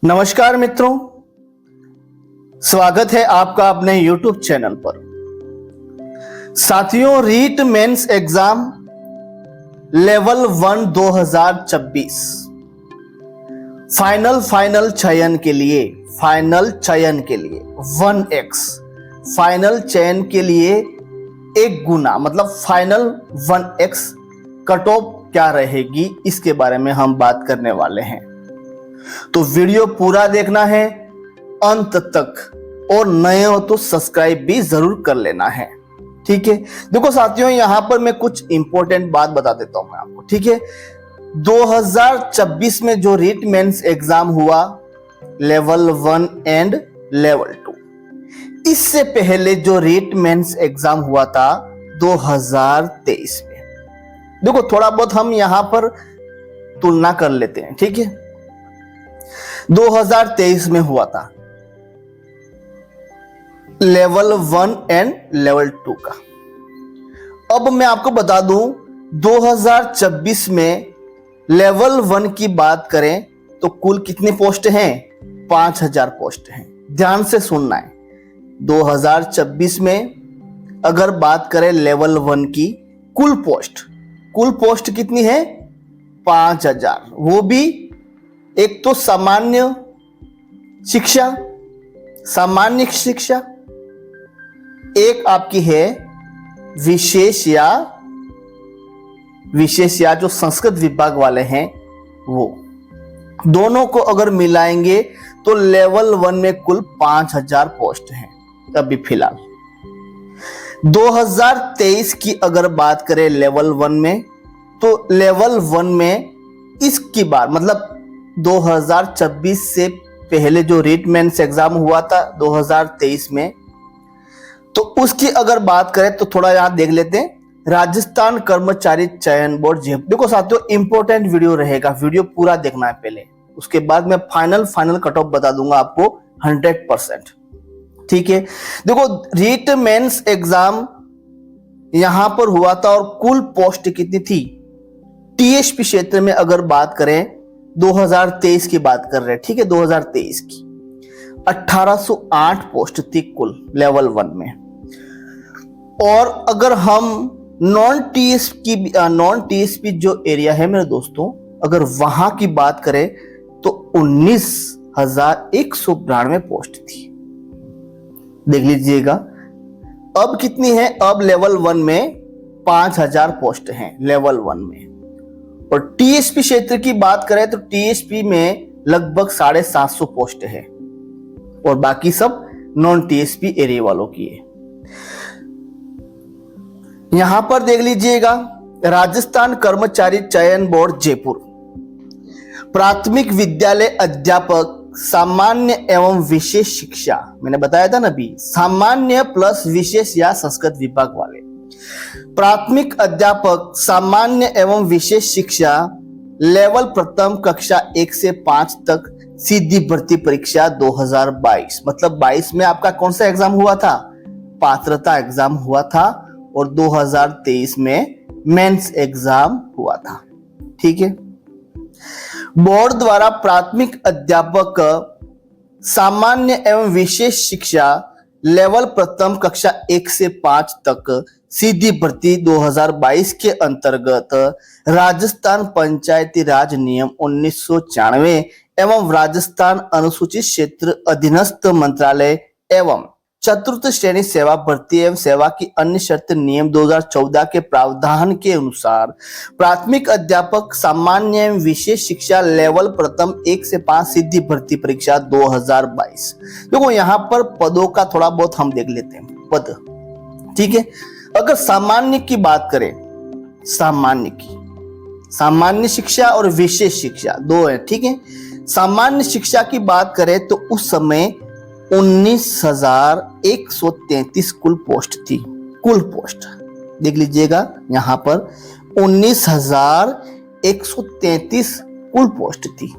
नमस्कार मित्रों, स्वागत है आपका अपने YouTube चैनल पर। साथियों, REET mains exam level 1 2024 final चयन के लिए 1x फाइनल चयन के लिए 1 गुना मतलब फाइनल 1x कट ऑफ क्या रहेगी, इसके बारे में हम बात करने वाले हैं। तो वीडियो पूरा देखना है अंत तक, और नए हो तो सब्सक्राइब भी जरूर कर लेना है। ठीक है, देखो साथियों, यहां पर मैं कुछ इंपॉर्टेंट बात बता देता हूं मैं आपको। ठीक है, 2024 में जो रीट मेंस एग्जाम हुआ लेवल 1 एंड लेवल 2, इससे पहले जो रीट मेंस एग्जाम हुआ था 2023 में, देखो थोड़ा बहुत हम यहां पर तुलना कर लेते हैं। ठीक है, 2023 में हुआ था लेवल 1 एंड लेवल 2 का। अब मैं आपको बता दूं, 2024 में लेवल 1 की बात करें तो कुल कितनी पोस्ट हैं? 5000 पोस्ट हैं। ध्यान से सुनना है। 2024 में अगर बात करें लेवल 1 की कुल पोस्ट कितनी है? 5000। वो भी एक तो सामान्य शिक्षा, एक आपकी है विशेष या जो संस्कृत विभाग वाले हैं वो। दोनों को अगर मिलाएंगे तो लेवल 1 में कुल 5000 पोस्ट हैं अभी फिलहाल। 2023 की अगर बात करें लेवल 1 में, तो लेवल 1 में इसकी बार मतलब 2024 से पहले जो रीट मेंस एग्जाम हुआ था 2023 में, तो उसकी अगर बात करें तो थोड़ा यहां देख लेते हैं। राजस्थान कर्मचारी चयन बोर्ड जयपुर। देखो साथियों, इंपॉर्टेंट वीडियो रहेगा, वीडियो पूरा देखना है पहले, उसके बाद मैं फाइनल कट ऑफ बता दूंगा आपको 100%। ठीक है, देखो रीट मेंस एग्जाम यहां पर हुआ था और कुल पोस्ट कितनी थी? टीएसपी क्षेत्र में अगर बात करें 2023 की बात कर रहे हैं। ठीक है, 2023 की 1808 पोस्ट थी कुल लेवल 1 में। और अगर हम नॉन टीएसपी जो एरिया है मेरे दोस्तों, अगर वहां की बात करें तो 19,192 पोस्ट थी। देख लीजिएगा अब कितनी है। अब लेवल 1 में 5000 पोस्ट हैं लेवल 1 में। और टीएसपी क्षेत्र की बात करें तो टीएसपी में लगभग 750 पोस्ट है, और बाकी सब नॉन टीएसपी एरिया वालों की है। यहां पर देख लीजिएगा, राजस्थान कर्मचारी चयन बोर्ड जयपुर, प्राथमिक विद्यालय अध्यापक सामान्य एवं विशेष शिक्षा, मैंने बताया था ना अभी, सामान्य प्लस विशेष या संस्कृत विभाग वाले। प्राथमिक अध्यापक सामान्य एवं विशेष शिक्षा लेवल प्रथम कक्षा 1 से 5 तक सीधी भर्ती परीक्षा 2022, मतलब 22 में आपका कौन सा एग्जाम हुआ था? पात्रता एग्जाम हुआ था, और 2023 में मेंस एग्जाम हुआ था। ठीक है, बोर्ड द्वारा प्राथमिक अध्यापक सामान्य एवं विशेष शिक्षा लेवल प्रथम कक्षा 1 से 5 तक सीधी भर्ती 2022 के अंतर्गत राजस्थान पंचायती राज नियम 1994 एवं राजस्थान अनुसूचित क्षेत्र अधीनस्थ मंत्रालय एवं चतुर्थ श्रेणी सेवा भर्ती एवं सेवा की अन्य शर्त नियम 2014 के प्रावधान के अनुसार प्राथमिक अध्यापक सामान्य एवं विशेष शिक्षा लेवल प्रथम 1 से 5 सीधी भर्ती परीक्षा 2022। देखो यहां पर पदों का थोड़ा बहुत हम देख लेते हैं पद। ठीक है, अगर सामान्य की बात करें, सामान्य शिक्षा और विशेष शिक्षा दो है। ठीक है, सामान्य शिक्षा की बात करें तो उस समय 19,133 कुल पोस्ट थी। कुल पोस्ट देख लीजिएगा, यहां पर 19,133 कुल पोस्ट थी।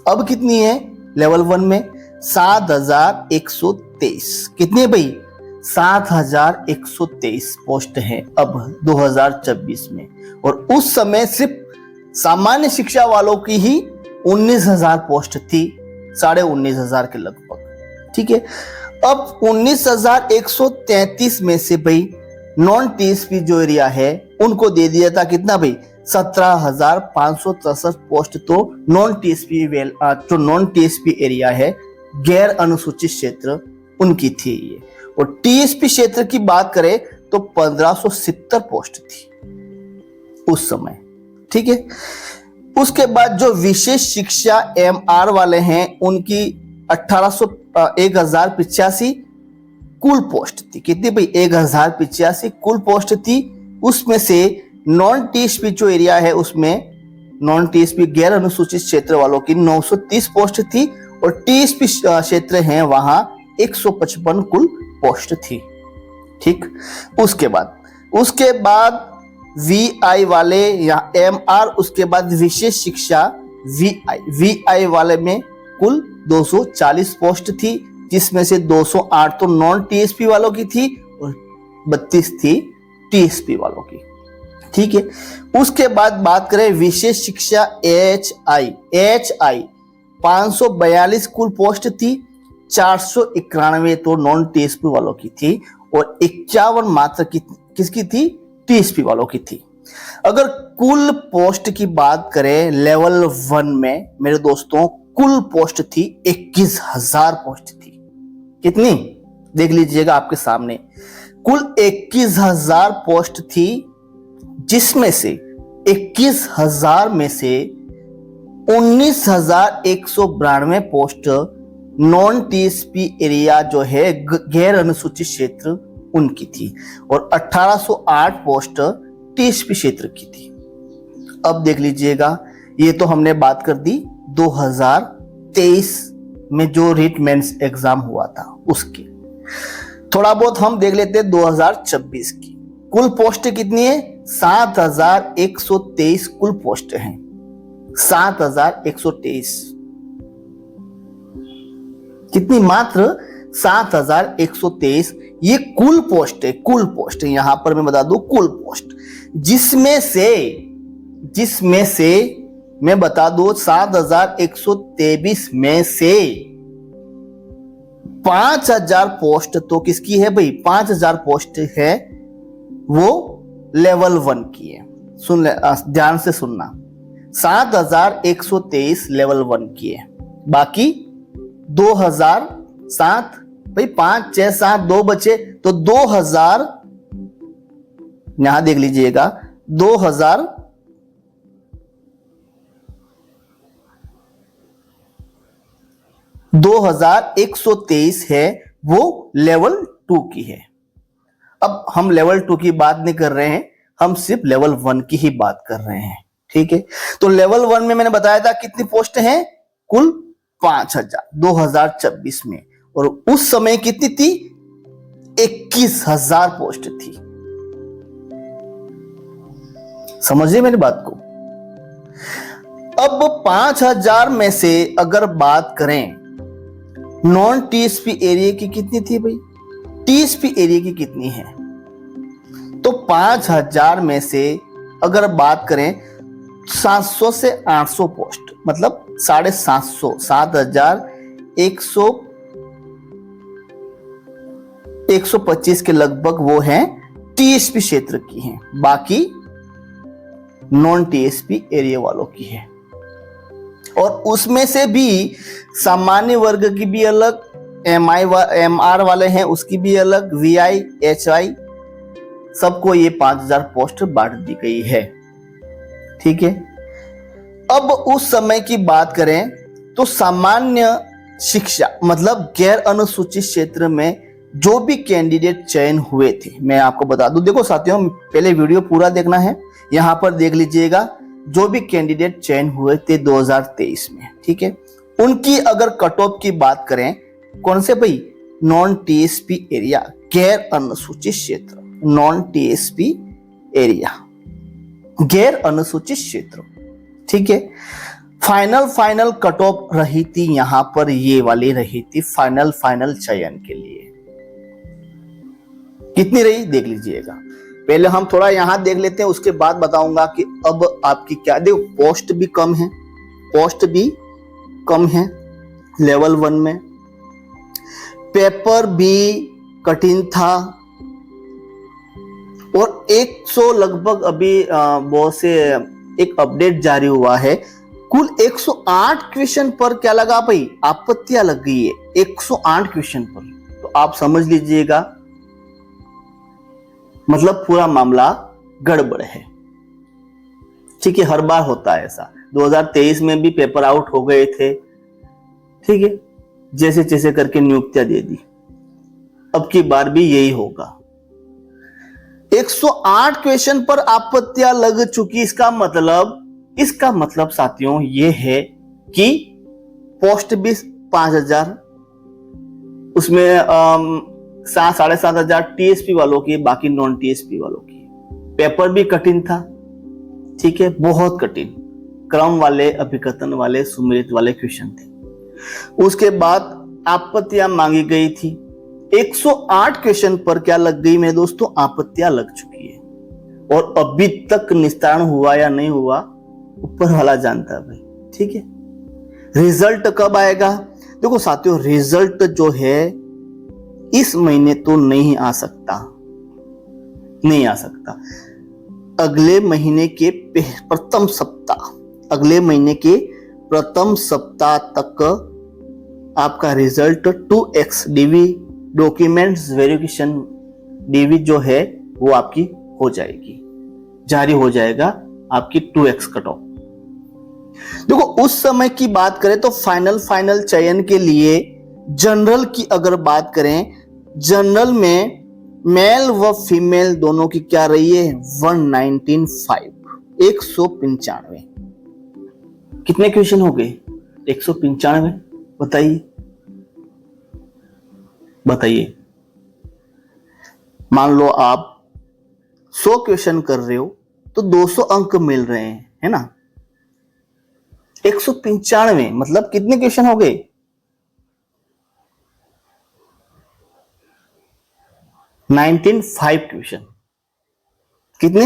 अब कितनी है लेवल 1 में? 7,123। कितनी है भाई? 7,123 पोस्ट है अब 2024 में। और उस समय सिर्फ सामान्य शिक्षा वालों की ही 19,000 पोस्ट थी, 19,500 के लगभग। ठीक है, अब 19,133 में से भाई नॉन टीएसपी जो एरिया है उनको दे दिया था कितना भाई, 17,563 पोस्ट तो नॉन टीएसपी जो नॉन टीएसपी एरिया है, गैर अनुसूचित क्षेत्र, उनकी थी ये। और टीएसपी क्षेत्र की बात करें तो 1570 पोस्ट थी उस समय। ठीक है, उसके बाद जो विशेष शिक्षा एमआर वाले हैं उनकी 1085 कुल पोस्ट थी। कितनी भाई, 1085 कुल पोस्ट थी। उसमें से नॉन टीएसपी जो एरिया है उसमें नॉन टीएसपी गैर अनुसूचित क्षेत्र वालों की 930 पोस्ट थी और टीएसपी क्षेत्र हैं वहां 155 कुल पोस्ट थी। ठीक, उसके बाद वीआई वाले या एमआर, उसके बाद विशेष शिक्षा वीआई वाले में कुल 240 पोस्ट थी, जिसमें से 208 तो नॉन टीएसपी वालों की थी और 32 थी टीएसपी वालों की। ठीक है, उसके बाद बात करें विशेष शिक्षा एचआई 542 कुल पोस्ट थी, 491 तो नॉन टीएसपी वालों की थी और 51 मात्र किसकी थी, टीएसपी वालों की थी। अगर कुल पोस्ट की बात करें लेवल 1 में मेरे दोस्तों, कुल पोस्ट थी 21,000 पोस्ट थी। कितनी, देख लीजिएगा आपके सामने, कुल 21,000 पोस्ट थी, जिसमें से 21,000 में से 19,192 पोस्ट नॉन टीएसपी एरिया जो है गैर अनुसूचित क्षेत्र उनकी थी और 1808 पोस्ट टीएसपी क्षेत्र की थी। अब देख लीजिएगा, ये तो हमने बात कर दी 2023 में जो रिट मेंस एग्जाम हुआ था उसकी। थोड़ा बहुत हम देख लेते हैं 2026 की। कुल पोस्ट कितनी है, 7,123 कुल पोस्ट हैं, 7,123। कितनी, मात्र 7,123। ये कुल पोस्ट है, कुल पोस्ट है, यहां पर मैं बता दूं कुल पोस्ट, जिसमें से मैं बता दूं 7,123 में से 5,000 पोस्ट तो किसकी है भाई, 5,000 पोस्ट है वो लेवल 1 की है। सुन ले, ध्यान से सुनना, 7,123 लेवल 1 की है, बाकी 2,007 भाई, 5 6 7 2 बचे तो 2,000, यहां देख लीजिएगा 2,123 है, वो लेवल 2 की है। अब हम लेवल 2 की बात नहीं कर रहे हैं, हम सिर्फ लेवल 1 की ही बात कर रहे हैं। ठीक है, तो लेवल 1 में मैंने बताया था कितनी पोस्ट हैं, कुल 5,000 2026 में, और उस समय कितनी थी, 21,000 पोस्ट थी। समझिए मेरी बात को। अब 5,000 में से अगर बात करें नॉन टीएसपी एरिया की कितनी थी भाई, टीएसपी एरिया की कितनी है, तो 5,000 में से अगर बात करें 700 से 800 पोस्ट, मतलब 750, 7,125 के लगभग वो हैं टीएसपी क्षेत्र की हैं, बाकी नॉन टीएसपी एरिया वालों की है। और उसमें से भी सामान्य वर्ग की भी अलग, एमआर वाले हैं उसकी भी अलग, वीआई एचआई, सबको ये 5,000 पोस्ट बांट दी गई है। ठीक है, अब उस समय की बात करें तो सामान्य शिक्षा मतलब गैर अनुसूचित क्षेत्र में जो भी कैंडिडेट चयन हुए थे, मैं आपको बता दूं, देखो साथियों पहले वीडियो पूरा देखना है, यहां पर देख लीजिएगा जो भी कैंडिडेट चयन हुए थे 2023 में। ठीक है, उनकी अगर कट ऑफ की बात करें, कौन से भाई, नॉन टीएसपी एरिया, गैर अनुसूचित क्षेत्र, नॉन टीएसपी एरिया, गैर अनुसूचित क्षेत्र। ठीक है, फाइनल कट ऑफ रही थी यहां पर, ये वाली रही थी फाइनल चयन के लिए। कितनी रही देख लीजिएगा, पहले हम थोड़ा यहां देख लेते हैं, उसके बाद बताऊंगा कि अब आपकी क्या, देखो पोस्ट भी कम है, लेवल 1 में। पेपर भी कठिन था और 100 लगभग अभी बहुत से एक अपडेट जारी हुआ है, कुल 108 क्वेश्चन पर क्या लगा भाई, आपत्तियां लग गई है 108 क्वेश्चन पर। तो आप समझ लीजिएगा मतलब पूरा मामला गड़बड़ है। ठीक है, हर बार होता है ऐसा। 2023 में भी पेपर आउट हो गए थे, ठीक है, जैसे जैसे करके नियुक्तियां दे दी। अब की बार भी यही होगा। 108 क्वेश्चन पर आपत्तियां लग चुकी। इसका मतलब साथियों ये है कि पोस्ट भी 5000, उसमें 7,500 टीएसपी वालों की, बाकी नॉन टीएसपी वालों की। पेपर भी कठिन था, ठीक है, बहुत कठिन, क्रम वाले, अभिकथन वाले, सुमेलित वाले क्वेश्चन थे। उसके बाद आपत्तियां मांगी गई थी। 108 क्वेश्चन पर क्या लग गई मेरे दोस्तों, आपत्तियां लग चुकी है और अभी तक निस्तारण हुआ या नहीं हुआ ऊपर वाला जानता है भाई। ठीक है, रिजल्ट कब आएगा? देखो साथियों, रिजल्ट जो है इस महीने तो नहीं आ सकता, अगले महीने के प्रथम सप्ताह तक आपका result 2x DV documents verification DV जो है वो आपकी हो जाएगी, जारी हो जाएगा आपकी 2x कट ऑफ। देखो उस समय की बात करें तो फाइनल चयन के लिए जनरल की अगर बात करें, जनरल में मेल व फीमेल दोनों की क्या रही है, 195। कितने क्वेश्चन हो गए? 195। बताइए मान लो आप 100 क्वेश्चन कर रहे हो तो 200 अंक मिल रहे हैं, है ना। 195 मतलब कितने क्वेश्चन हो गए? 195 क्वेश्चन। कितने?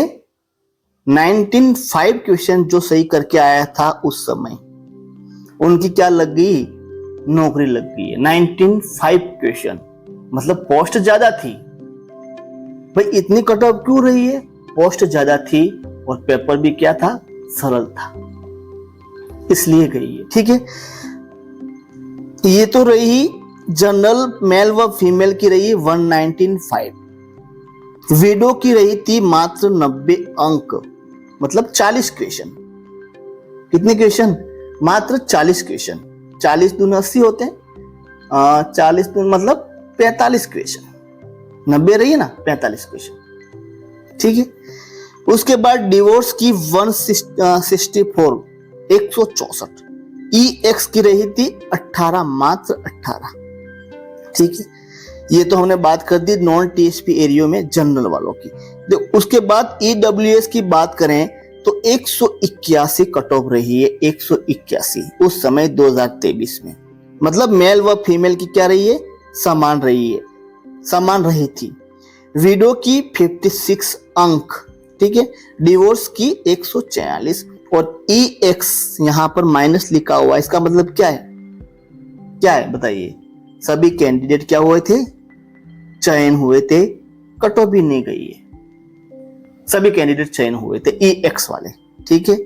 195 क्वेश्चन जो सही करके आया था उस समय, उनकी क्या लग गई, नौकरी लग गई है। 195 क्वेश्चन मतलब पोस्ट ज्यादा थी भाई। इतनी कट ऑफ क्यों रही है? पोस्ट ज्यादा थी और पेपर भी क्या था, सरल था, इसलिए गई है। ठीक है, ये तो रही जनरल मेल व फीमेल की रही 195। विडो की रही थी मात्र 90 अंक मतलब 40 क्वेश्चन। कितने क्वेश्चन? मात्र 40 क्वेश्चन। 40 दूनी 80 होते हैं, 40 दूनी मतलब 45 क्वेश्चन। 90 रही है ना, 45 क्वेश्चन। ठीक है, उसके बाद डिवोर्स की 164 164। EX की रही थी 18 मात्र 18। ठीक है, ये तो हमने बात कर दी नॉन टीएसपी एरियो में जनरल वालों की। उसके बाद EWS की बात करें तो 181 कट ऑफ रही है, 181 उस समय 2023 में। मतलब मेल व फीमेल की क्या रही है, समान रही थी। विडो की 56 अंक, ठीक है, डिवोर्स की 144 और EX यहां पर माइनस लिखा हुआ है, इसका मतलब क्या है बताइए। सभी कैंडिडेट क्या हुए थे, चयन हुए थे, कट ऑफ भी नहीं गई है, सभी कैंडिडेट चयन हुए थे EX वाले। ठीक है,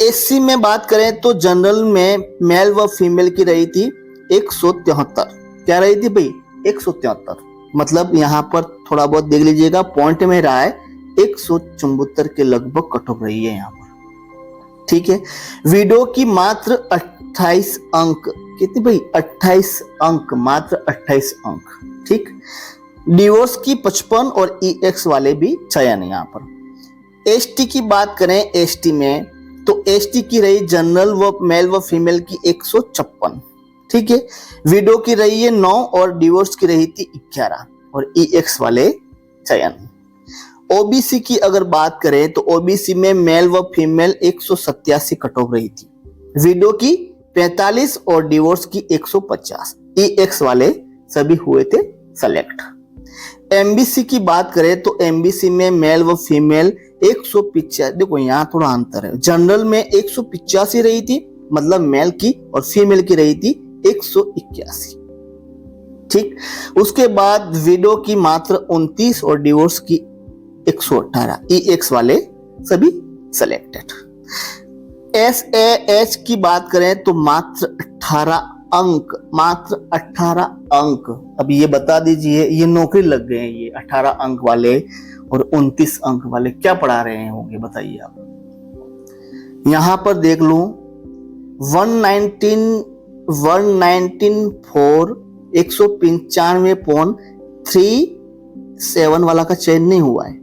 SC में बात करें तो जनरल में मेल व फीमेल की रही थी 173। क्या रही थी भाई, 173। मतलब यहां पर थोड़ा बहुत देख लीजिएगा, पॉइंट में रहा है 174 के लगभग कट ऑफ रही है यहां पर। ठीक है, विडो की मात्र 28 अंक। कितनी भाई, 28 अंक, मात्र 28 अंक। ठीक, डिवोर्स की 55 और EX वाले भी चयन यहां पर। ST की बात करें, ST में तो ST की रही जनरल व मेल व फीमेल की 156। ठीक है, विडो की रही है 9 और डिवोर्स की रही थी 11 और EX वाले चयन। OBC की अगर बात करें तो OBC में मेल व फीमेल 187 कट ऑफ रही थी, विडो की 45 और डिवोर्स की 150। EX वाले सभी हुए थे सेलेक्ट। MBC की बात करें तो MBC में मेल व फीमेल 185, देखो यहाँ थोड़ा अंतर है, जनरल में 185 रही थी, मतलब मेल की, और फीमेल की रही थी 181। ठीक, उसके बाद विडो की मात्र 29 और डिवोर्स की 118। EX वाले सभी सेलेक्टेड। SAH की बात करें तो मात्र 18 अंक, मात्र 18 अंक। अब ये बता दीजिए, ये नौकरी लग गए हैं ये 18 अंक वाले और 29 अंक वाले, क्या पढ़ा रहे होंगे बताइए आप। यहां पर देख लूं 119 फॉर 195.37 वाला का चयन नहीं हुआ है।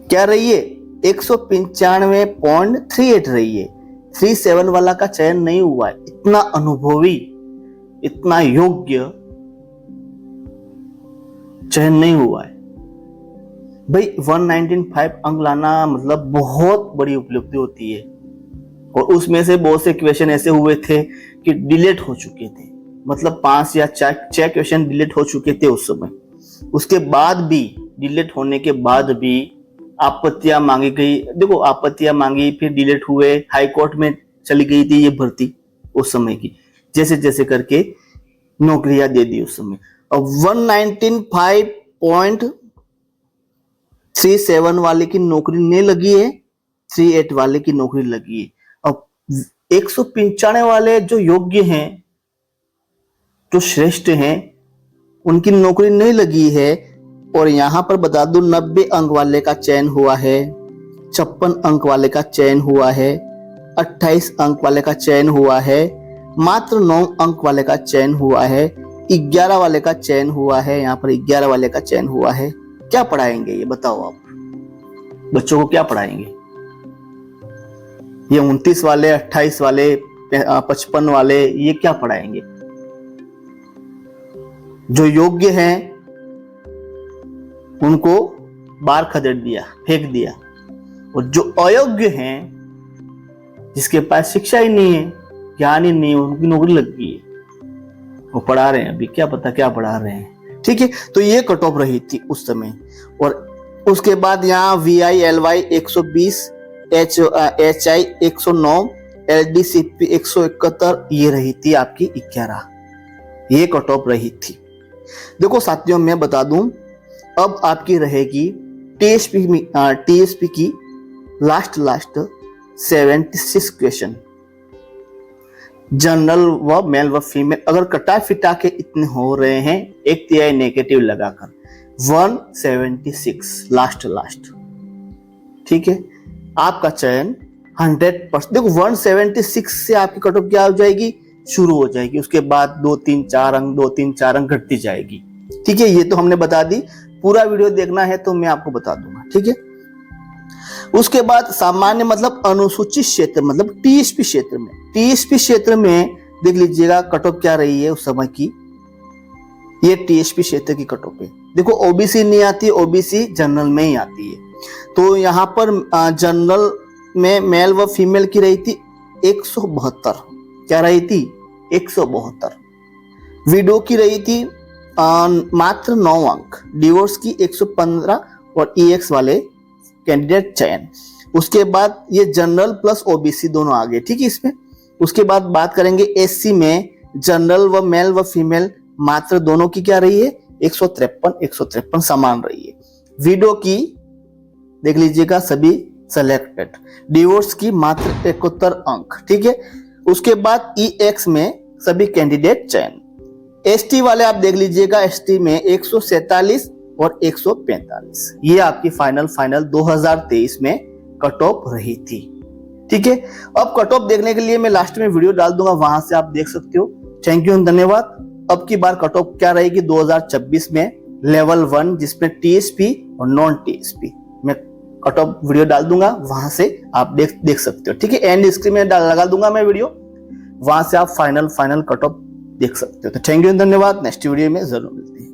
क्या रही है? 195.38 रही है, 37 वाला का चयन नहीं हुआ है। इतना अनुभवी, इतना योग्य चयन नहीं हुआ है भाई। 195 अंक लाना मतलब बहुत बड़ी उपलब्धि होती है। और उसमें से बहुत से क्वेश्चन ऐसे हुए थे कि डिलीट हो चुके थे, मतलब 5 या 6 क्वेश्चन डिलीट हो चुके थे उस समय। उसके बाद भी, डिलीट होने के बाद भी आपत्तियां मांगी गई। देखो, आपत्तियां मांगी, फिर डिलीट हुए, हाई कोर्ट में चली गई थी ये भर्ती उस समय की, जैसे जैसे करके नौकरियां दे दी उस समय। अब 195.37 वाले की नौकरी नहीं लगी है, 38 वाले की नौकरी लगी है। अब 195 वाले जो योग्य हैं, जो श्रेष्ठ हैं, उनकी नौकरी नहीं लगी है। और यहां पर बता दूं 90 अंक वाले का चयन हुआ है, 56 अंक वाले का चयन हुआ है, 28 अंक वाले का चयन हुआ है, मात्र 9 अंक वाले का चयन हुआ है, 11 वाले का चयन हुआ है। यहाँ पर 11 वाले का चयन हुआ है। क्या पढ़ाएंगे ये बताओ आप, बच्चों को क्या पढ़ाएंगे? ये 29 वाले, 28 वाले, 55 वाले, ये क्या पढ़ाएंगे? जो योग्य हैं उनको बाहर खदेड़ दिया, फेंक दिया। और जो अयोग्य हैं, जिसके पास शिक्षा ही नहीं है, ज्ञान ही नहीं है, उनकी नौकरी लग गई है। वो पढ़ा रहे हैं, अभी क्या पता क्या पढ़ा रहे हैं। ठीक है, तो ये कट ऑफ रही थी उस समय। और उसके बाद यहाँ VILY 120, HI 109, LDCP 171, ये रही थी आपकी 11। ये कट ऑफ रही थी। देखो साथियों, मैं बता दूं, अब आपकी रहेगी TSP की लास्ट 76 क्वेश्चन, जनरल व मेल व फीमेल। अगर कटा फिटा के इतने हो रहे हैं, 1/3 नेगेटिव लगाकर 176 लास्ट। ठीक है, आपका चयन 100%। देखो 176 से आपकी कट ऑफ क्या हो जाएगी, शुरू हो जाएगी। उसके बाद 2-3-4 अंक घटती जाएगी। ठीक है, ये तो हमने बता दी। पूरा वीडियो देखना है तो मैं आपको बता दूंगा। ठीक है, उसके बाद सामान्य मतलब अनुसूचित क्षेत्र, मतलब TSP क्षेत्र में, TSP क्षेत्र में देख लीजिएगा कट ऑफ क्या रही है उस समय की। ये TSP क्षेत्र की कट ऑफ है। देखो OBC नहीं आती, OBC जनरल में ही आती है। तो यहाँ पर जनरल में मेल व फीमेल की रही थी 172। क्या रही थी? 172। विडो की रही थी मात्र 9 अंक, डिवोर्स की 115 और EX वाले कैंडिडेट चयन। उसके बाद ये जनरल प्लस OBC दोनों आ गए। ठीक है, इसमें उसके बाद बात करेंगे SC में जनरल व मेल व फीमेल मात्र दोनों की क्या रही है, 153 समान रही है। विडो की देख लीजिएगा सभी सेलेक्टेड, डिवोर्स की मात्र 71 अंक। ठीक है, उसके बाद EX में सभी कैंडिडेट चयन। ST वाले आप देख लीजिएगा, ST में 147 और 145, ये आपकी फाइनल 2023 में कट ऑफ रही थी। ठीक है, अब कट ऑफ देखने के लिए मैं लास्ट में वीडियो डाल दूंगा, वहां से आप देख सकते हो। थैंक यू, धन्यवाद। अब की बार कट ऑफ क्या रहेगी 2026 में, लेवल 1 जिसमें TSP और नॉन TSP, मैं कट ऑफ वीडियो डाल दूंगा, वहां से आप देख सकते हो। ठीक है, एंड स्क्रीन में लगा दूंगा मैं वीडियो, वहां से आप फाइनल कट ऑफ देख सकते हो। तो थैंक यू, धन्यवाद। नेक्स्ट वीडियो में जरूर मिलते हैं।